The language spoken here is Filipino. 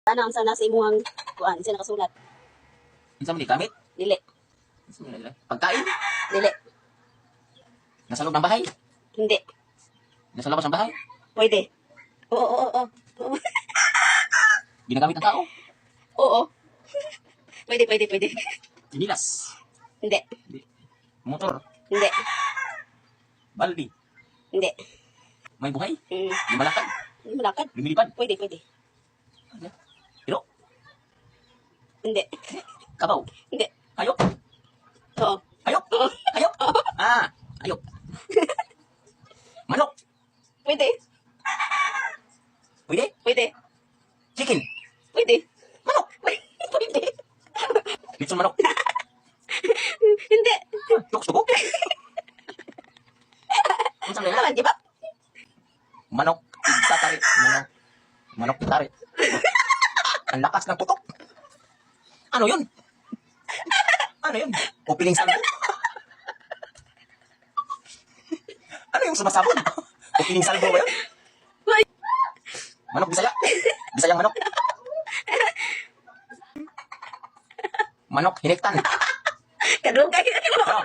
Ano ang sana sa imuhang kuan? Isa nakasulat. Unsa man ni gamit? Dili. Pagkain? Dili. Nasa loob ng bahay? Hindi. Nasa labas ng bahay? Pwede. Oo. Ginagamit ng tao? Oo. Pwede. Inilas? Hindi. Motor? Hindi. Baldi? Hindi. May buhay? Mm. Lumalakad? Malakad. Lumilipad? Pwede. Pero? Hindi. Kabaw? Hindi. Hayop? Oo. Hayop? Oo. Hayop? Ah, hayop. Manok? Pwede. Pwede? Chicken? Pwede. Manok? Pwede. Litson manok? Hindi. Tuks-tugo? Unsa man Naman, di ba? Manok? Tari. Manok tari. Ang lakas ng putok. Ano yun? Opening salvo? Ano yung sumasabog? Opening salvo ba yun? Manok Bisaya? Bisayang manok? Manok hinektan? Kadugay. Ano?